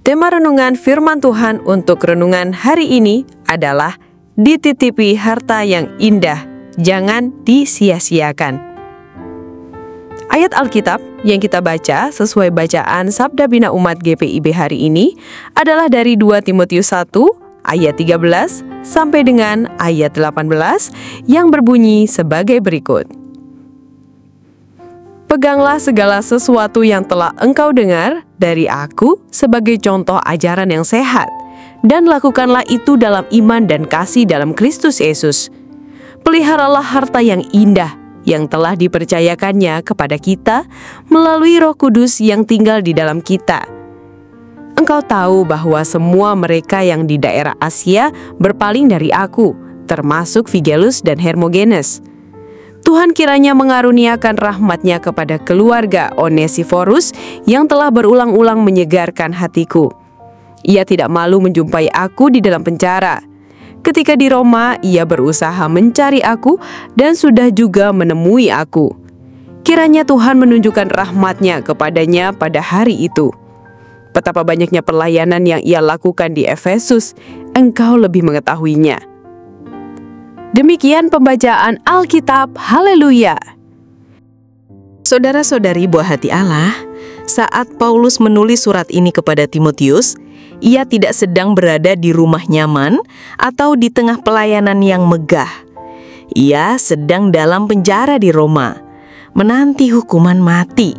Tema renungan firman Tuhan untuk renungan hari ini adalah dititipi harta yang indah, jangan disia-siakan. Ayat Alkitab yang kita baca sesuai bacaan Sabda Bina Umat GPIB hari ini adalah dari 2 Timotius 1 ayat 13 sampai dengan ayat 18 yang berbunyi sebagai berikut. Peganglah segala sesuatu yang telah engkau dengar dari aku sebagai contoh ajaran yang sehat, dan lakukanlah itu dalam iman dan kasih dalam Kristus Yesus. Peliharalah harta yang indah yang telah dipercayakannya kepada kita melalui Roh Kudus yang tinggal di dalam kita. Engkau tahu bahwa semua mereka yang di daerah Asia berpaling dari aku, termasuk Figelus dan Hermogenes. Tuhan kiranya mengaruniakan rahmat-Nya kepada keluarga Onesiforus yang telah berulang-ulang menyegarkan hatiku. Ia tidak malu menjumpai aku di dalam penjara. Ketika di Roma, ia berusaha mencari aku dan sudah juga menemui aku. Kiranya Tuhan menunjukkan rahmat-Nya kepadanya pada hari itu. Betapa banyaknya pelayanan yang ia lakukan di Efesus, engkau lebih mengetahuinya. Demikian pembacaan Alkitab. Haleluya. Saudara-saudari buah hati Allah, saat Paulus menulis surat ini kepada Timotius, ia tidak sedang berada di rumah nyaman atau di tengah pelayanan yang megah. Ia sedang dalam penjara di Roma, menanti hukuman mati.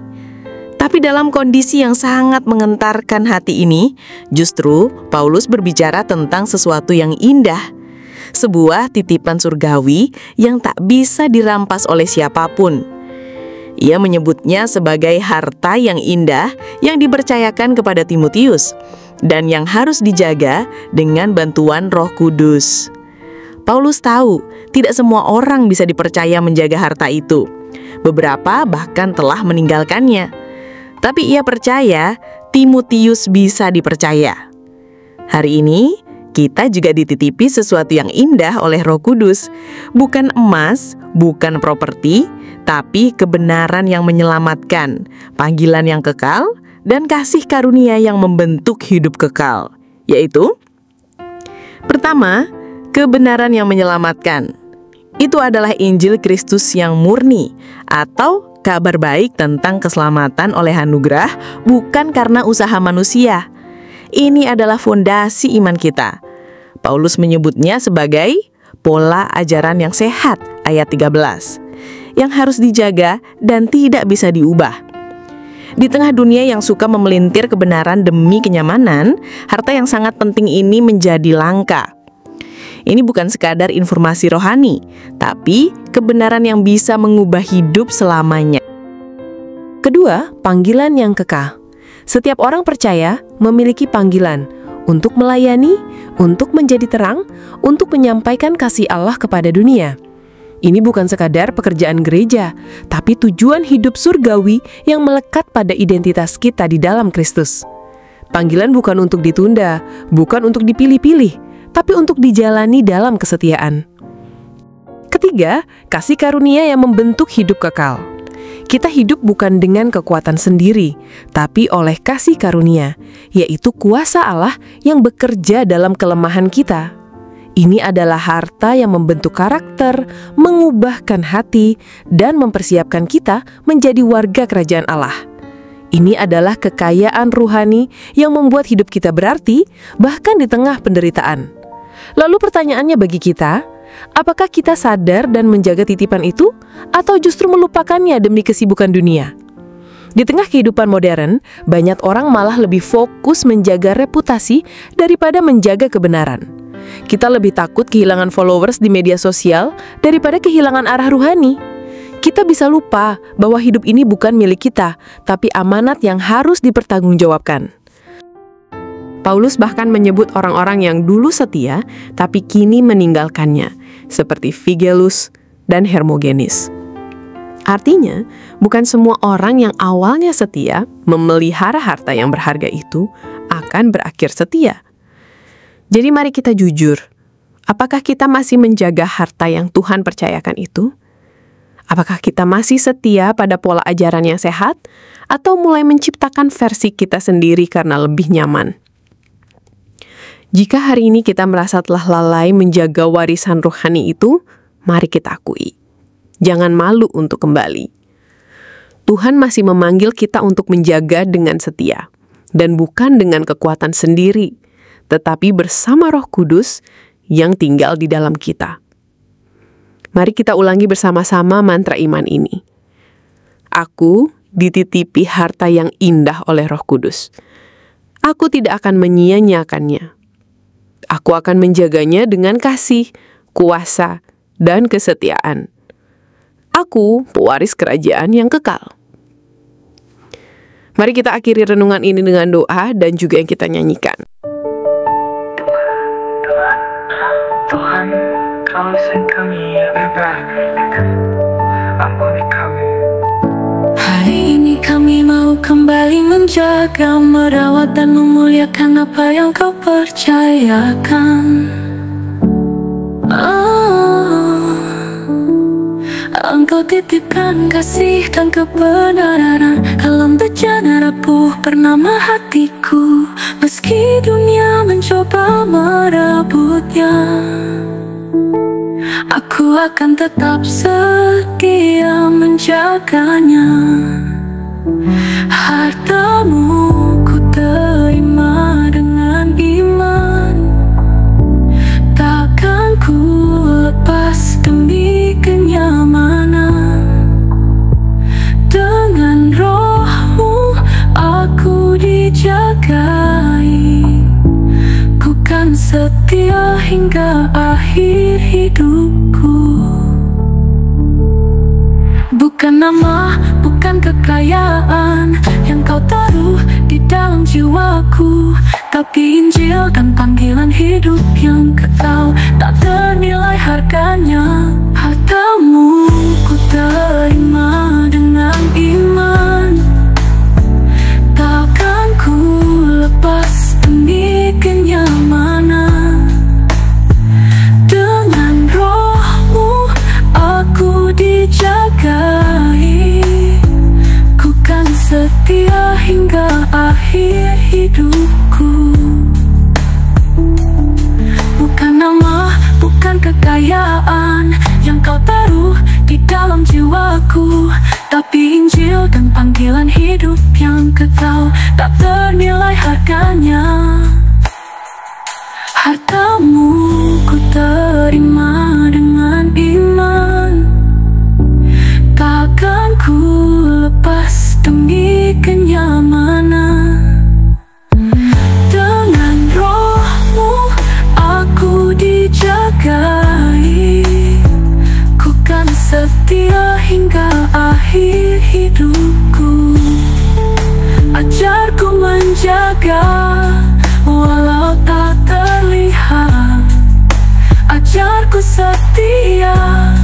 Tapi dalam kondisi yang sangat mengentarkan hati ini, justru Paulus berbicara tentang sesuatu yang indah, sebuah titipan surgawi yang tak bisa dirampas oleh siapapun. Ia menyebutnya sebagai harta yang indah yang dipercayakan kepada Timotius dan yang harus dijaga dengan bantuan Roh Kudus. Paulus tahu tidak semua orang bisa dipercaya menjaga harta itu. Beberapa bahkan telah meninggalkannya. Tapi ia percaya Timotius bisa dipercaya. Hari ini kita juga dititipi sesuatu yang indah oleh Roh Kudus. Bukan emas, bukan properti, tapi kebenaran yang menyelamatkan, panggilan yang kekal, dan kasih karunia yang membentuk hidup kekal. Yaitu, pertama, kebenaran yang menyelamatkan. Itu adalah Injil Kristus yang murni, atau kabar baik tentang keselamatan oleh anugerah, bukan karena usaha manusia. Ini adalah fondasi iman kita. Paulus menyebutnya sebagai pola ajaran yang sehat, ayat 13, yang harus dijaga dan tidak bisa diubah. Di tengah dunia yang suka memelintir kebenaran demi kenyamanan, harta yang sangat penting ini menjadi langka. Ini bukan sekadar informasi rohani, tapi kebenaran yang bisa mengubah hidup selamanya. Kedua, panggilan yang kekal. Setiap orang percaya memiliki panggilan untuk melayani, untuk menjadi terang, untuk menyampaikan kasih Allah kepada dunia. Ini bukan sekadar pekerjaan gereja, tapi tujuan hidup surgawi yang melekat pada identitas kita di dalam Kristus. Panggilan bukan untuk ditunda, bukan untuk dipilih-pilih, tapi untuk dijalani dalam kesetiaan. Ketiga, kasih karunia yang membentuk hidup kekal. Kita hidup bukan dengan kekuatan sendiri, tapi oleh kasih karunia, yaitu kuasa Allah yang bekerja dalam kelemahan kita. Ini adalah harta yang membentuk karakter, mengubahkan hati, dan mempersiapkan kita menjadi warga kerajaan Allah. Ini adalah kekayaan ruhani yang membuat hidup kita berarti, bahkan di tengah penderitaan. Lalu pertanyaannya bagi kita, apakah kita sadar dan menjaga titipan itu, atau justru melupakannya demi kesibukan dunia? Di tengah kehidupan modern, banyak orang malah lebih fokus menjaga reputasi daripada menjaga kebenaran. Kita lebih takut kehilangan followers di media sosial daripada kehilangan arah ruhani. Kita bisa lupa bahwa hidup ini bukan milik kita, tapi amanat yang harus dipertanggungjawabkan. Paulus bahkan menyebut orang-orang yang dulu setia, tapi kini meninggalkannya, seperti Figelus dan Hermogenes. Artinya, bukan semua orang yang awalnya setia, memelihara harta yang berharga itu, akan berakhir setia. Jadi mari kita jujur, apakah kita masih menjaga harta yang Tuhan percayakan itu? Apakah kita masih setia pada pola ajaran yang sehat, atau mulai menciptakan versi kita sendiri karena lebih nyaman? Jika hari ini kita merasa telah lalai menjaga warisan rohani itu, mari kita akui. Jangan malu untuk kembali. Tuhan masih memanggil kita untuk menjaga dengan setia, dan bukan dengan kekuatan sendiri, tetapi bersama Roh Kudus yang tinggal di dalam kita. Mari kita ulangi bersama-sama mantra iman ini. Aku dititipi harta yang indah oleh Roh Kudus. Aku tidak akan menyia-nyiakannya. Aku akan menjaganya dengan kasih, kuasa, dan kesetiaan. Aku pewaris kerajaan yang kekal. Mari kita akhiri renungan ini dengan doa dan juga yang kita nyanyikan. Tuhan, kalau kami ampuni kami. Hari ini kami mau kembali menjaga, merawat dan memuliakan apa yang Kau percayakan. Engkau titipkan kasih dan kebenaran dalam bejana rapuh bernama hatiku. Meski dunia mencoba merebutnya, aku akan tetap setia menjaganya. Hartamu ku terima dengan iman, takkan ku lepas demi kenyamanan. Dengan Roh-Mu aku dijagai, ku kan setia hingga akhir hidupku. Bukan nama, bukan kekayaan yang Kau taruh di dalam jiwaku, tapi Injil dan panggilan hidup yang kekal, tak ternilai harganya. Hartamu ku terima dengan iman, takkan ku lepas demi kenyamanan. Dengan Roh-Mu aku dijagai, ku kan setia hingga akhir hidupku. Bukan nama, bukan kekayaan yang Kau taruh di dalam jiwaku, tapi Injil dan panggilan hidup yang kekal, tak ternilai harganya. Hartamu ku terima dengan iman, takkan ku lepas demi kenyamanan. Dengan Roh-Mu aku dijagai, ku kan setia hingga akhir hidupku. Ajarku menjaga walau tak terlihat, ajarku setia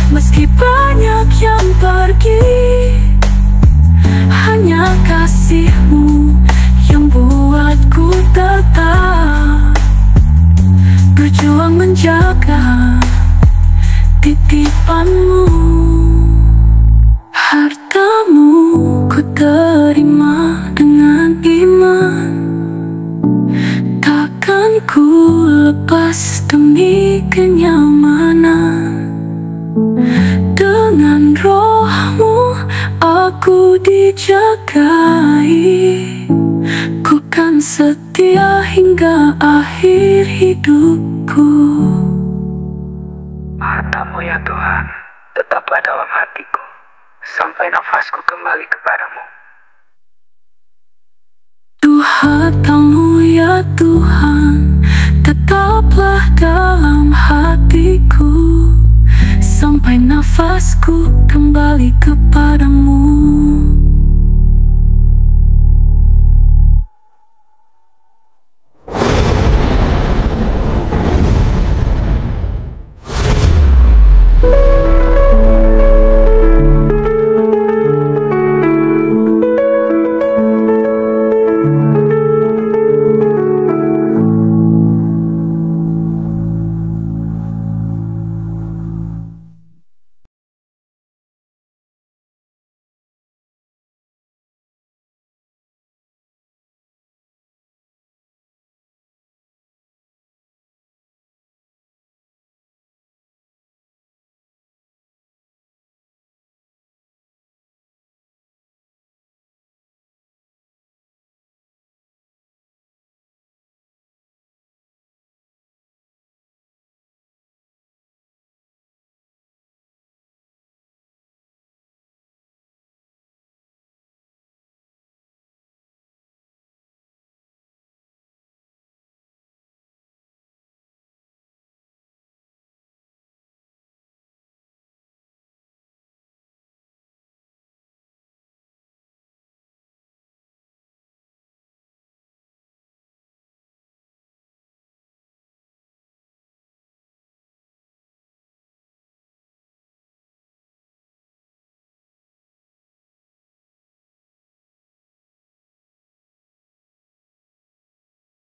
meski banyak yang pergi. Hanya kasih-Mu yang buatku tetap berjuang menjaga titipan-Mu. Hartamu ku terima dengan iman, takkan ku lepas demi kenyamanan. Dengan Roh-Mu aku dijagai, ku kan setia hingga akhir hidupku. Harta-Mu ya Tuhan, tetaplah dalam hatiku sampai nafasku kembali kepadamu. Harta-Mu ya Tuhan, tetaplah dalam hatiku sampai nafasku kembali